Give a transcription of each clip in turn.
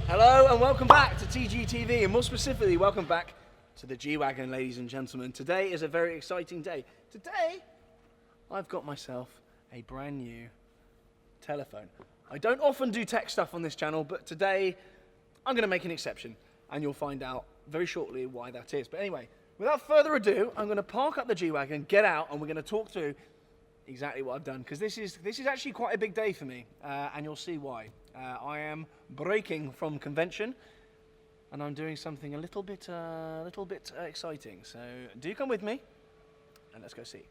Hello and welcome back to TGTV, and more specifically, welcome back to the G-Wagon, ladies and gentlemen. Today is a very exciting day. Today, I've got myself a brand new telephone. I don't often do tech stuff on this channel, but today I'm going to make an exception, and you'll find out very shortly why that is. But anyway, without further ado, I'm going to park up the G-Wagon, get out, and we're going to talk through exactly what I've done, because this is actually quite a big day for me, and you'll see why. I am breaking from convention, and I'm doing something a little bit exciting. So do come with me, and let's go see.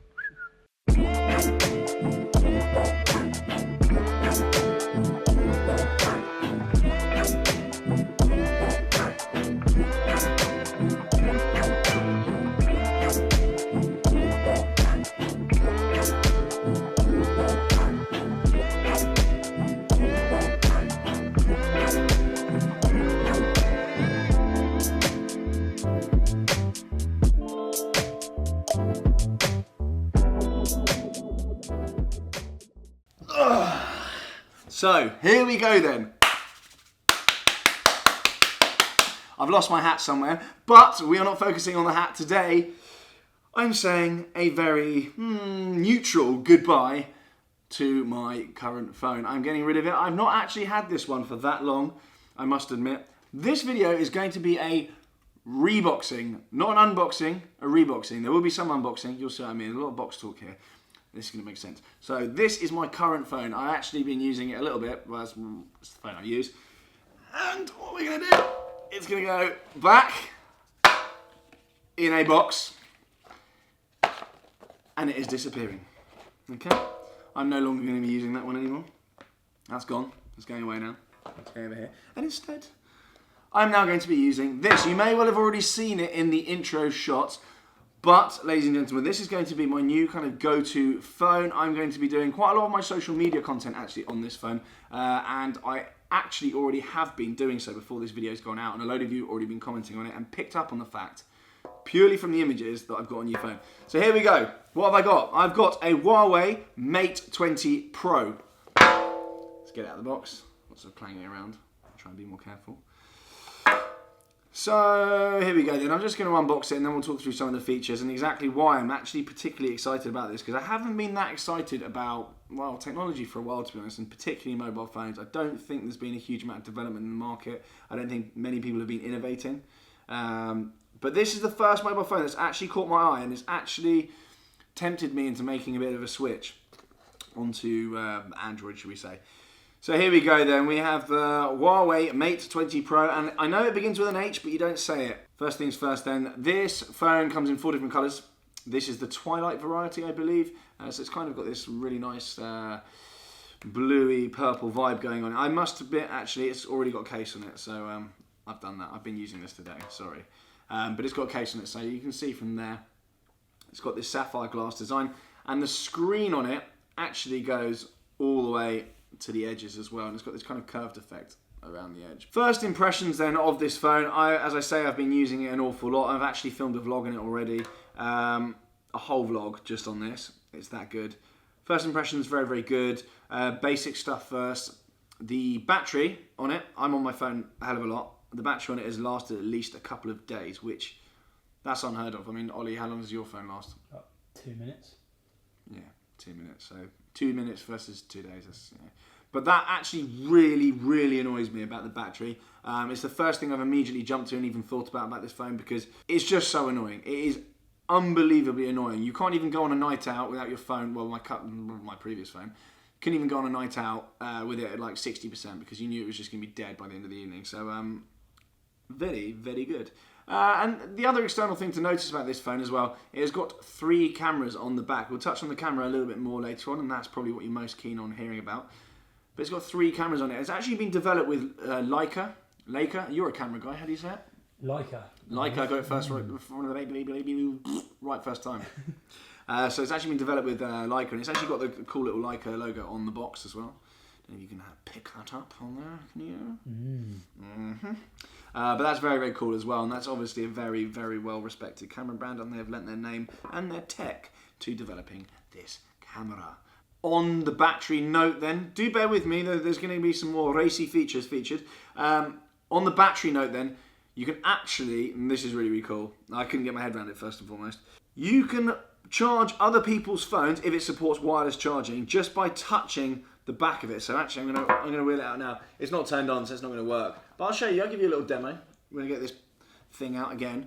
So, here we go then. I've lost my hat somewhere, but we are not focusing on the hat today. I'm saying a very neutral goodbye to my current phone. I'm getting rid of it. I've not actually had this one for that long, I must admit. This video is going to be a reboxing, not an unboxing, a reboxing. There will be some unboxing, you'll see what I mean, a lot of box talk here. This is going to make sense. So this is my current phone. I've actually been using it a little bit. Well, that's the phone I use. And what we're going to do, it's going to go back in a box. And it is disappearing. Okay? I'm no longer going to be using that one anymore. That's gone. It's going away now. It's going over here. And instead, I'm now going to be using this. You may well have already seen it in the intro shot. But, ladies and gentlemen, this is going to be my new kind of go-to phone. I'm going to be doing quite a lot of my social media content actually on this phone. And I actually already have been doing so before this video's gone out. And a load of you have already been commenting on it and picked up on the fact, purely from the images, that I've got a new phone. So here we go. What have I got? I've got a Huawei Mate 20 Pro. Let's get it out of the box. Lots of clanging around. I'll try and be more careful. So here we go then, I'm just going to unbox it and then we'll talk through some of the features and exactly why I'm actually particularly excited about this, because I haven't been that excited about, well, technology for a while, to be honest, and particularly mobile phones. I don't think there's been a huge amount of development in the market. I don't think many people have been innovating. But this is the first mobile phone that's actually caught my eye and it's actually tempted me into making a bit of a switch onto Android, should we say. So here we go then, we have the Huawei Mate 20 Pro, and I know it begins with an H, but you don't say it. First things first then, this phone comes in 4 different colours. This is the Twilight variety, I believe, so it's kind of got this really nice bluey purple vibe going on. I must admit, actually, it's already got a case on it, so I've done that. I've been using this today, sorry. But it's got a case on it, so you can see from there, it's got this sapphire glass design, and the screen on it actually goes all the way to the edges as well, and it's got this kind of curved effect around the edge. First impressions then of this phone, as I say, I've been using it an awful lot. I've actually filmed a vlog on it already, a whole vlog just on this. It's that good. First impressions, very, very good. Basic stuff first. The battery on it, I'm on my phone a hell of a lot. The battery on it has lasted at least a couple of days, which that's unheard of. I mean, Ollie, how long does your phone last? About 2 minutes. Yeah, 2 minutes. So 2 minutes versus 2 days. That's, yeah. But that actually really, really annoys me about the battery. It's the first thing I've immediately jumped to and even thought about this phone, because it's just so annoying. It is unbelievably annoying. You can't even go on a night out without your phone. Well, my previous phone couldn't even go on a night out with it at like 60% because you knew it was just going to be dead by the end of the evening. So very, very good. And the other external thing to notice about this phone as well, it has got 3 cameras on the back. We'll touch on the camera a little bit more later on, and that's probably what you're most keen on hearing about. But it's got 3 cameras on it. It's actually been developed with Leica. You're a camera guy, how do you say it? Leica. Leica, I got it first right first time. So it's actually been developed with Leica, and it's actually got the cool little Leica logo on the box as well. Don't know if you can pick that up on there, can you? But that's very, very cool as well, and that's obviously a very, very well-respected camera brand, and they have lent their name and their tech to developing this camera. On the battery note then, do bear with me, there's going to be some more racy features featured. On the battery note then, you can actually, and this is really, really cool, I couldn't get my head around it first and foremost, you can charge other people's phones if it supports wireless charging just by touching the back of it. So actually I'm gonna wheel it out now. It's not turned on, so it's not gonna work. But I'll show you, I'll give you a little demo. We're gonna get this thing out again.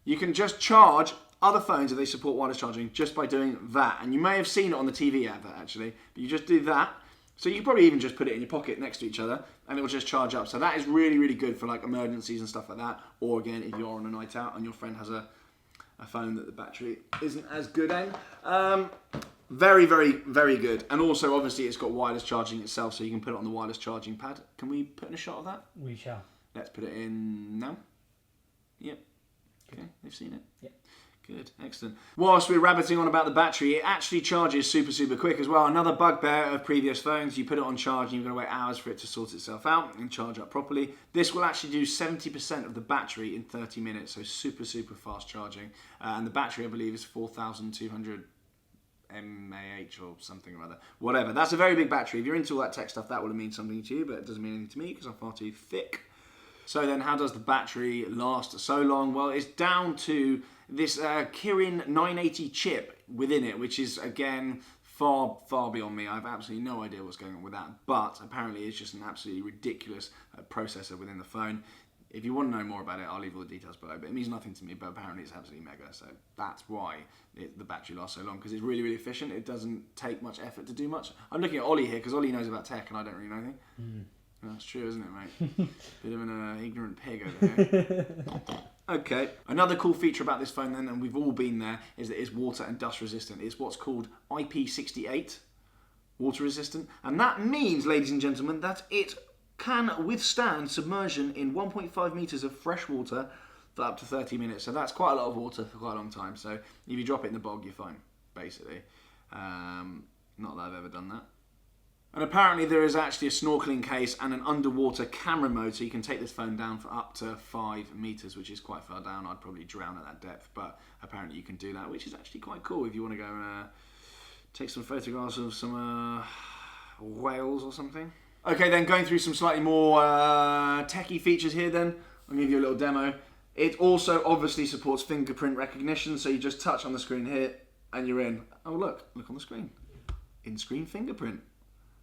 You can just charge other phones if they support wireless charging just by doing that. And you may have seen it on the TV advert actually, but you just do that. So you can probably even just put it in your pocket next to each other and it will just charge up. So that is really, really good for like emergencies and stuff like that. Or again, if you're on a night out and your friend has a phone that the battery isn't as good in. Very, very, very good. And also, obviously, it's got wireless charging itself, so you can put it on the wireless charging pad. Can we put in a shot of that? We shall. Let's put it in now. Yep. Okay, they've seen it. Yep. Good, excellent. Whilst we're rabbiting on about the battery, it actually charges super, super quick as well. Another bugbear of previous phones, you put it on charge and you've got to wait hours for it to sort itself out and charge up properly. This will actually do 70% of the battery in 30 minutes, so super, super fast charging. And the battery, I believe, is 4,200 mAh or something or other. Whatever, that's a very big battery. If you're into all that tech stuff, that would have mean something to you, but it doesn't mean anything to me because I'm far too thick. So then how does the battery last so long? Well, it's down to this Kirin 980 chip within it, which is, again, far, far beyond me. I have absolutely no idea what's going on with that, but apparently it's just an absolutely ridiculous processor within the phone. If you want to know more about it, I'll leave all the details below, but it means nothing to me, but apparently it's absolutely mega, so that's why the battery lasts so long, because it's really, really efficient. It doesn't take much effort to do much. I'm looking at Ollie here, because Ollie knows about tech, and I don't really know anything. That's true, isn't it, mate? Bit of an ignorant pig over here. Okay, another cool feature about this phone then, and we've all been there, is that it's water and dust resistant. It's what's called IP68, water resistant, and that means, ladies and gentlemen, that it can withstand submersion in 1.5 metres of fresh water for up to 30 minutes. So that's quite a lot of water for quite a long time. So if you drop it in the bog, you're fine, basically. Not that I've ever done that. And apparently there is actually a snorkeling case and an underwater camera mode, so you can take this phone down for up to 5 metres, which is quite far down. I'd probably drown at that depth, but apparently you can do that, which is actually quite cool if you want to go and take some photographs of some whales or something. Okay, then going through some slightly more techie features here then. I'll give you a little demo. It also obviously supports fingerprint recognition, so you just touch on the screen here and you're in. Oh look on the screen. In-screen fingerprint.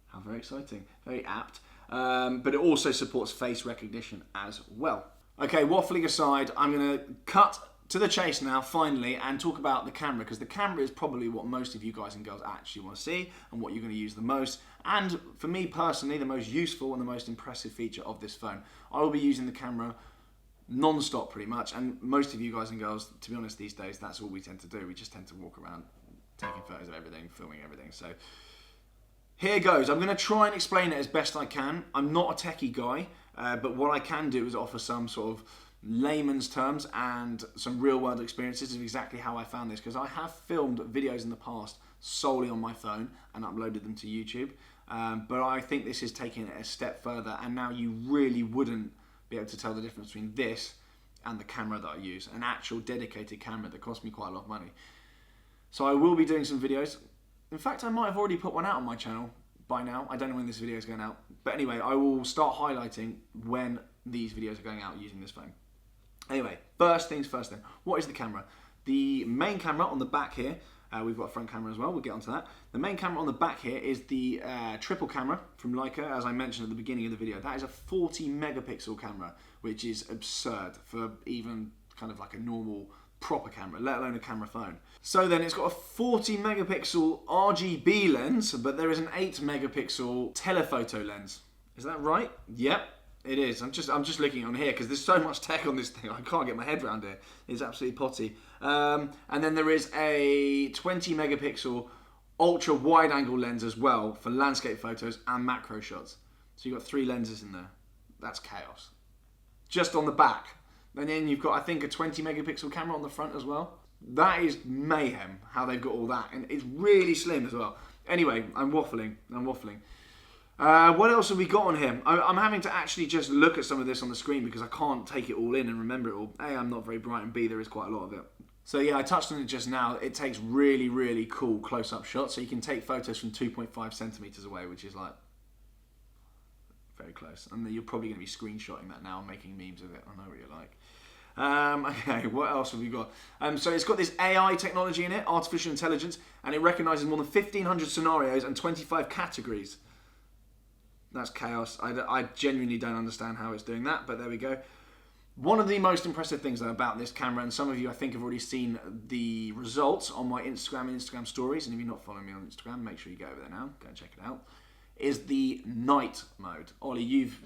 How very exciting, very apt. But it also supports face recognition as well. Okay, waffling aside, I'm going to cut to the chase now, finally, and talk about the camera, because the camera is probably what most of you guys and girls actually want to see and what you're going to use the most. And for me personally, the most useful and the most impressive feature of this phone. I will be using the camera non-stop pretty much, and most of you guys and girls, to be honest, these days, that's all we tend to do. We just tend to walk around taking photos of everything, filming everything. So here goes. I'm going to try and explain it as best I can. I'm not a techie guy, but what I can do is offer some sort of layman's terms and some real world experiences of exactly how I found this, because I have filmed videos in the past solely on my phone and uploaded them to YouTube, but I think this is taking it a step further, and now you really wouldn't be able to tell the difference between this and the camera that I use, an actual dedicated camera that cost me quite a lot of money. So I will be doing some videos. In fact, I might have already put one out on my channel by now. I don't know when this video is going out, but anyway, I will start highlighting when these videos are going out using this phone. Anyway, first things first then. What is the camera? The main camera on the back here, we've got a front camera as well, we'll get onto that. The main camera on the back here is the triple camera from Leica, as I mentioned at the beginning of the video. That is a 40 megapixel camera, which is absurd for even kind of like a normal proper camera, let alone a camera phone. So then it's got a 40 megapixel RGB lens, but there is an 8 megapixel telephoto lens. Is that right? Yep. It is. I'm just looking on here because there's so much tech on this thing. I can't get my head around it. It's absolutely potty. And then there is a 20 megapixel ultra wide angle lens as well for landscape photos and macro shots. So you've got 3 lenses in there. That's chaos. Just on the back. And then you've got, I think, a 20 megapixel camera on the front as well. That is mayhem how they've got all that. And it's really slim as well. Anyway, I'm waffling. What else have we got on here? I'm having to actually just look at some of this on the screen because I can't take it all in and remember it all. A, I'm not very bright, and B, there is quite a lot of it. So yeah, I touched on it just now. It takes really, really cool close-up shots. So you can take photos from 2.5 centimeters away, which is like very close. And you're probably going to be screenshotting that now and making memes of it. I know what you're like. Okay, what else have we got? So it's got this AI technology in it, artificial intelligence, and it recognises more than 1,500 scenarios and 25 categories. That's chaos. I genuinely don't understand how it's doing that, but there we go. One of the most impressive things though about this camera, and some of you I think have already seen the results on my Instagram stories, and if you're not following me on Instagram, make sure you go over there now, go and check it out, is the night mode. Ollie, you've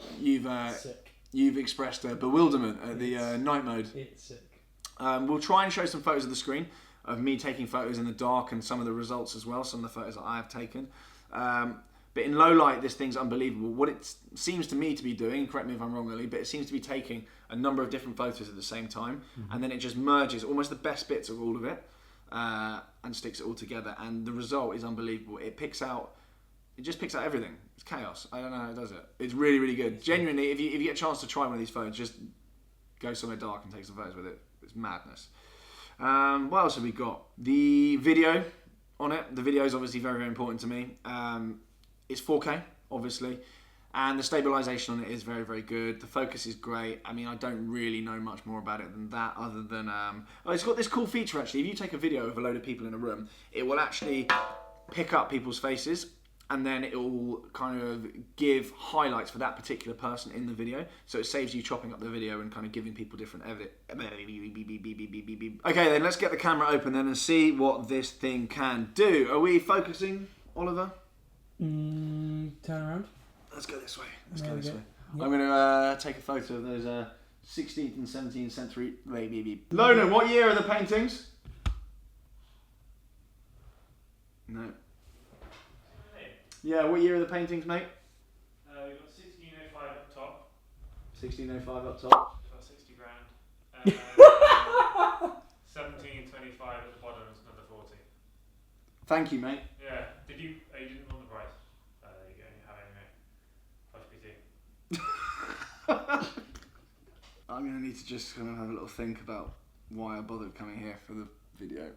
expressed bewilderment at the night mode. It's sick. We'll try and show some photos of the screen of me taking photos in the dark and some of the results as well, some of the photos that I have taken. But in low light, this thing's unbelievable. What it seems to me to be doing, correct me if I'm wrong, Ollie, but it seems to be taking a number of different photos at the same time, and then it just merges almost the best bits of all of it and sticks it all together. And the result is unbelievable. It just picks out everything. It's chaos. I don't know how it does it. It's really, really good. Genuinely, if you get a chance to try one of these phones, just go somewhere dark and take some photos with it. It's madness. What else have we got? The video on it. The video is obviously very, very important to me. It's 4K, obviously, and the stabilization on it is very, very good. The focus is great. I mean, I don't really know much more about it than that, other than it's got this cool feature actually. If you take a video of a load of people in a room, it will actually pick up people's faces, and then it will kind of give highlights for that particular person in the video. So it saves you chopping up the video and kind of giving people different evidence. Okay, then let's get the camera open then and see what this thing can do. Are we focusing, Oliver? Turn around. Let's go this way. Yep. I'm going to take a photo of those 16th and 17th century. Lona, what year are the paintings? No. Yeah, what year are the paintings, mate? We've got 1605 up top. 1605 up top. About 60 grand. 1725 at the bottom is another 40. Thank you, mate. Yeah. You didn't want the price. There you go. You have it anyway. Plus PT. I'm going to need to just kind of have a little think about why I bothered coming here for the video.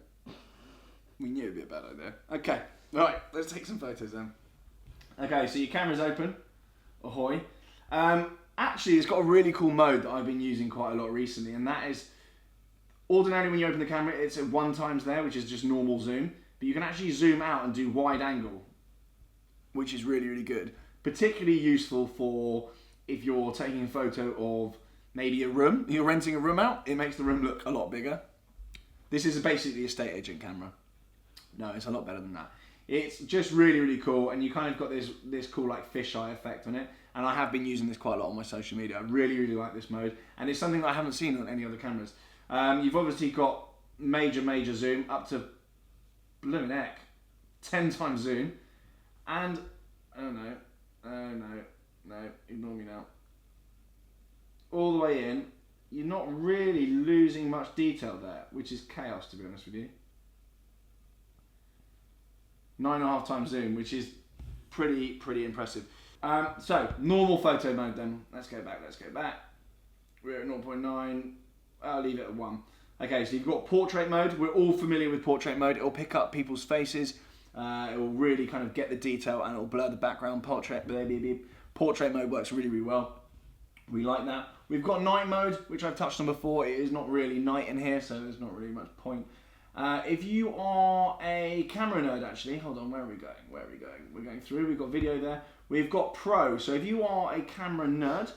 We knew it'd be a bad idea. Okay, right, let's take some photos then. Okay, so your camera's open. Ahoy. Actually, it's got a really cool mode that I've been using quite a lot recently, and that is, ordinarily when you open the camera, it's at 1x there, which is just normal zoom, but you can actually zoom out and do wide angle, which is really, really good. Particularly useful for if you're taking a photo of maybe a room, you're renting a room out, it makes the room look a lot bigger. This is basically a estate agent camera. No, it's a lot better than that. It's just really, really cool, and you kind of got this cool like fisheye effect on it, and I have been using this quite a lot on my social media. I really, really like this mode, and it's something that I haven't seen on any other cameras. You've obviously got major zoom up to blooming heck, 10x zoom, and oh no, ignore me now. All the way in, you're not really losing much detail there, which is chaos to be honest with you. 9.5x zoom, which is pretty impressive. So, normal photo mode then. Let's go back. We're at 0.9. I'll leave it at 1. Okay, so you've got portrait mode. We're all familiar with portrait mode. It'll pick up people's faces. It will really kind of get the detail, and it'll blur the background. Portrait mode works really, really well. We like that. We've got night mode, which I've touched on before. It is not really night in here, so there's not really much point. If you are a camera nerd, actually, hold on, where are we going? We're going through, we've got video there. We've got pro, so if you are a camera nerd,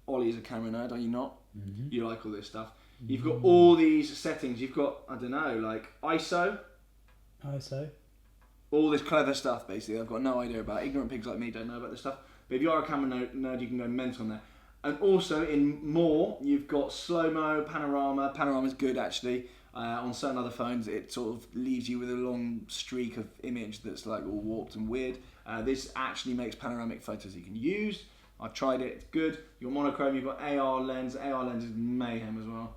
Ollie's a camera nerd, are you not? Mm-hmm. You like all this stuff. You've got all these settings. You've got, I don't know, like ISO. All this clever stuff, basically. I've got no idea about. Ignorant pigs like me don't know about this stuff. But if you are a camera nerd, you can go mental on there. And also in more, you've got slow-mo, panorama. Panorama's good, actually. On certain other phones, it sort of leaves you with a long streak of image that's like all warped and weird. This actually makes panoramic photos you can use. I've tried it, it's good. You've got monochrome, you've got AR lens. AR lens is mayhem as well.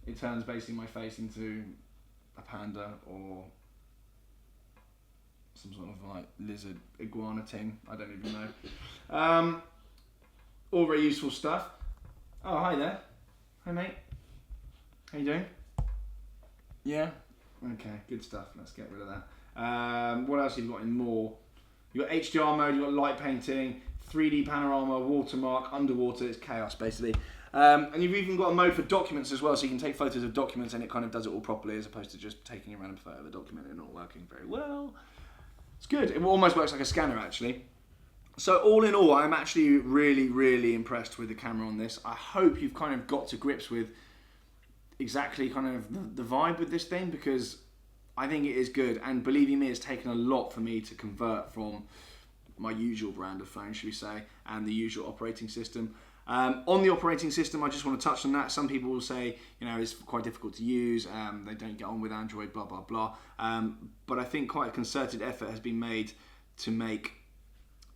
It turns basically my face into a panda or some sort of like lizard iguana thing. I don't even know. All very useful stuff. Oh, hi there. Hi, mate. How you doing? Yeah? Okay, good stuff. Let's get rid of that. What else have you got in more? You've got HDR mode, you've got light painting, 3D panorama, watermark, underwater. It's chaos basically. And you've even got a mode for documents as well, so you can take photos of documents and it kind of does it all properly as opposed to just taking a random photo of a document and not working very well. It's good. It almost works like a scanner actually. So all in all, I'm actually really, really impressed with the camera on this. I hope you've kind of got to grips with exactly kind of the vibe with this thing, because I think it is good. And believe you me, it's taken a lot for me to convert from my usual brand of phone, should we say, and the usual operating system. On the operating system, I just want to touch on that. Some people will say, you know, it's quite difficult to use. They don't get on with Android, blah, blah, blah. But I think quite a concerted effort has been made to make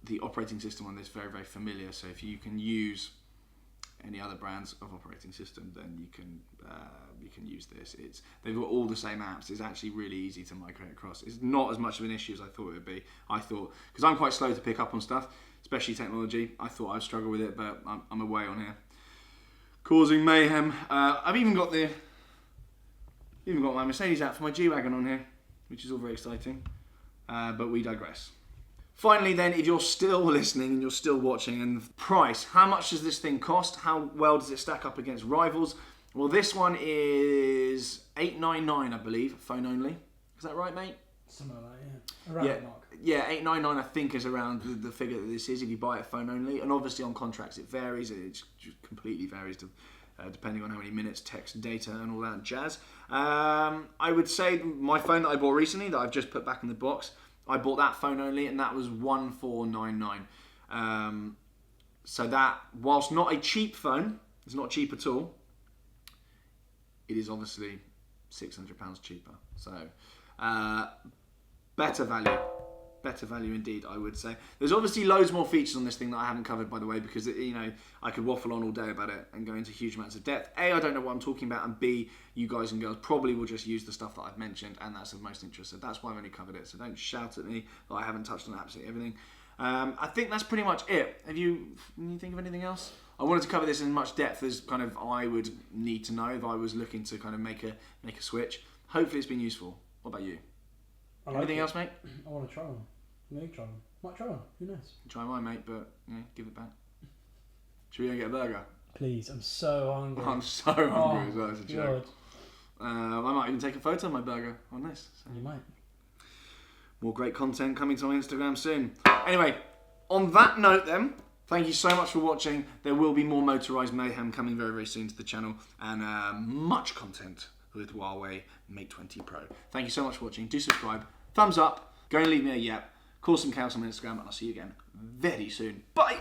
the operating system on this very, very familiar. So if you can use any other brands of operating system, then you can use this. They've got all the same apps. It's actually really easy to migrate across. It's not as much of an issue as I thought it would be. I thought, because I'm quite slow to pick up on stuff, especially technology, I thought I'd struggle with it, but I'm away on here, causing mayhem. I've even got my Mercedes app for my G-Wagon on here, which is all very exciting. But we digress. Finally then, if you're still listening and you're still watching, and price, how much does this thing cost? How well does it stack up against rivals? Well, this one is $899, I believe, phone only. Is that right, mate? Something like that, yeah. Around that mark. Yeah, $899 I think is around the figure that this is if you buy it phone only. And obviously on contracts it varies. It just completely varies depending on how many minutes, text, data and all that jazz. I would say my phone that I bought recently, that I've just put back in the box, I bought that phone only and that was $1499. So that, whilst not a cheap phone, it's not cheap at all, it is obviously £600 cheaper. So better value indeed, I would say. There's obviously loads more features on this thing that I haven't covered, by the way, because I could waffle on all day about it and go into huge amounts of depth. A, I don't know what I'm talking about, and B, you guys and girls probably will just use the stuff that I've mentioned, and that's of most interest. So that's why I've only covered it. So don't shout at me that I haven't touched on absolutely everything. I think that's pretty much it. Can you think of anything else? I wanted to cover this in as much depth as kind of I would need to know if I was looking to kind of make a switch. Hopefully it's been useful. What about you? Anything else, mate? I want to try one. Maybe try one. Might try one. Who knows? Try mine, mate, but give it back. Should we go get a burger? Please, I'm so hungry. I'm so hungry as well. It's a joke. God. I might even take a photo of my burger on this. So. You might. More great content coming to my Instagram soon. Anyway, on that note then, thank you so much for watching. There will be more motorised mayhem coming very, very soon to the channel, and much content with Huawei Mate 20 Pro. Thank you so much for watching. Do subscribe. Thumbs up. Go and leave me a yep. Call some chaos on Instagram, and I'll see you again very soon. Bye!